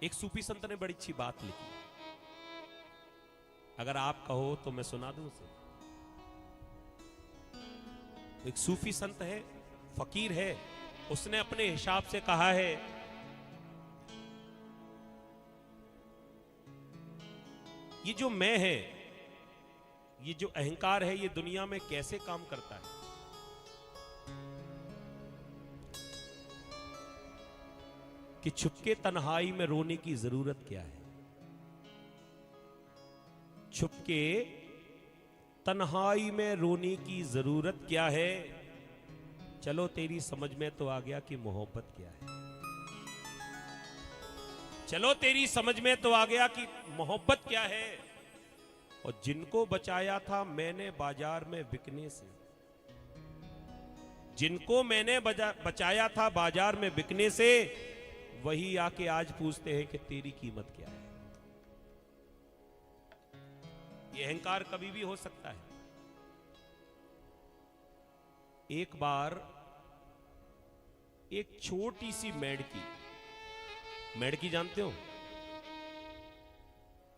एक सूफी संत ने बड़ी अच्छी बात लिखी, अगर आप कहो तो मैं सुना दूं उसे। एक सूफी संत है, फकीर है, उसने अपने हिसाब से कहा है ये जो मैं है, ये जो अहंकार है, ये दुनिया में कैसे काम करता है। कि छुपके तन्हाई में रोने की जरूरत क्या है। छुपके तन्हाई में रोने की जरूरत क्या है। चलो तेरी समझ में तो आ गया कि मोहब्बत क्या है। चलो तेरी समझ में तो आ गया कि मोहब्बत क्या है। और जिनको बचाया था मैंने बाजार में बिकने से, जिनको मैंने बचाया था बाजार में बिकने से, वही आके आज पूछते हैं कि तेरी कीमत क्या है। ये अहंकार कभी भी हो सकता है। एक बार एक छोटी सी मेढकी, मेढकी जानते हो,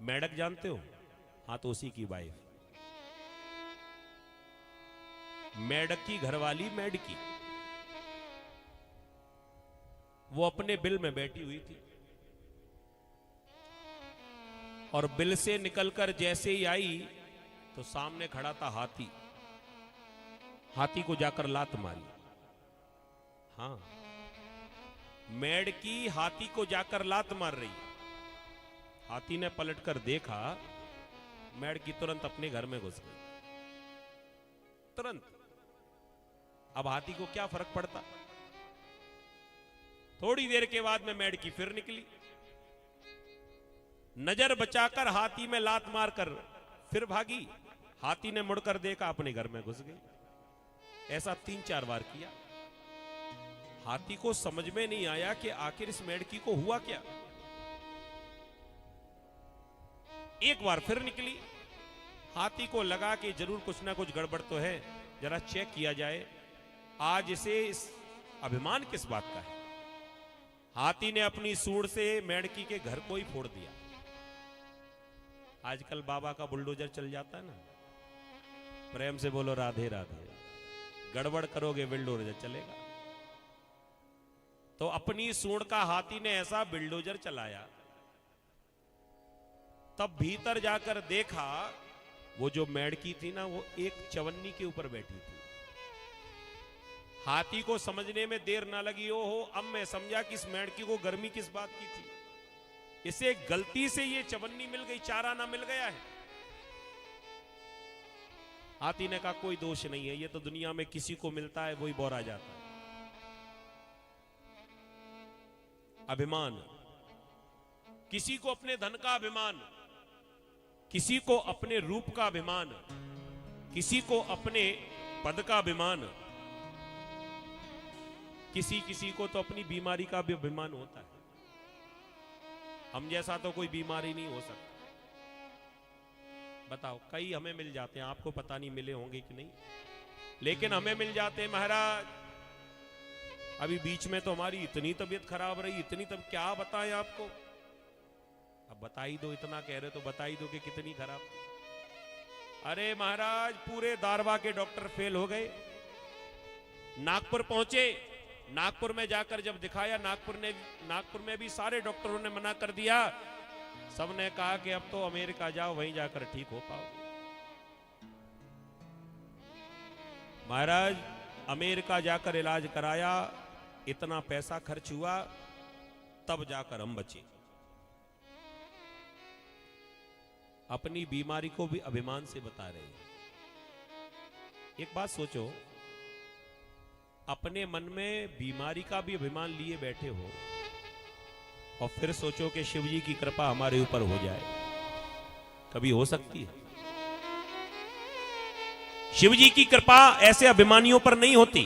मेढक जानते हो, हाँ तो उसी की वाइफ, मेढक की घरवाली मेढकी, वो अपने बिल में बैठी हुई थी और बिल से निकलकर जैसे ही आई तो सामने खड़ा था हाथी। हाथी को जाकर लात मारी। हाँ, मेढकी हाथी को जाकर लात मार रही। हाथी ने पलटकर देखा, मेढकी तुरंत अपने घर में घुस गई, तुरंत। अब हाथी को क्या फर्क पड़ता। थोड़ी देर के बाद में मेढकी फिर निकली, नजर बचाकर हाथी में लात मारकर फिर भागी। हाथी ने मुड़कर देखा, अपने घर में घुस गई। ऐसा 3-4 बार किया। हाथी को समझ में नहीं आया कि आखिर इस मेढकी को हुआ क्या। एक बार फिर निकली, हाथी को लगा कि जरूर कुछ ना कुछ गड़बड़ तो है, जरा चेक किया जाए आज इसे इस अभिमान किस बात का है। हाथी ने अपनी सूंड से मेढकी के घर को ही फोड़ दिया। आजकल बाबा का बुलडोजर चल जाता है ना, प्रेम से बोलो राधे राधे। गड़बड़ करोगे बुलडोजर चलेगा। तो अपनी सूंड का हाथी ने ऐसा बुलडोजर चलाया, तब भीतर जाकर देखा वो जो मेढकी थी ना, वो एक चवन्नी के ऊपर बैठी थी। हाथी को समझने में देर ना लगी। ओहो, अब मैं समझा कि इस मेढकी को गर्मी किस बात की थी। इसे गलती से ये चवन्नी मिल गई, चारा ना मिल गया है। हाथी ने कहा कोई दोष नहीं है, ये तो दुनिया में किसी को मिलता है, वही बौरा जाता है। अभिमान, किसी को अपने धन का अभिमान, किसी को अपने रूप का अभिमान, किसी को अपने पद का अभिमान, किसी किसी को तो अपनी बीमारी का भी अभिमान होता है। हम जैसा तो कोई बीमारी नहीं हो सकता। बताओ, कई हमें मिल जाते हैं, आपको पता नहीं मिले होंगे कि नहीं, लेकिन हमें मिल जाते हैं। महाराज अभी बीच में तो हमारी इतनी तबीयत खराब रही, इतनी तब क्या बताएं आपको। अब बता ही दो, इतना कह रहे तो बता ही दो कि कितनी खराब थी। अरे महाराज, पूरे दारवा के डॉक्टर फेल हो गए। नागपुर पहुंचे, नागपुर में जाकर जब दिखाया, नागपुर में भी सारे डॉक्टरों ने मना कर दिया। सबने कहा कि अब तो अमेरिका जाओ, वहीं जाकर ठीक हो पाओ। महाराज अमेरिका जाकर इलाज कराया, इतना पैसा खर्च हुआ, तब जाकर हम बचे। अपनी बीमारी को भी अभिमान से बता रहे हैं। एक बात सोचो, अपने मन में बीमारी का भी अभिमान लिए बैठे हो और फिर सोचो कि शिव जी की कृपा हमारे ऊपर हो जाए। कभी हो सकती है? शिव जी की कृपा ऐसे अभिमानियों पर नहीं होती।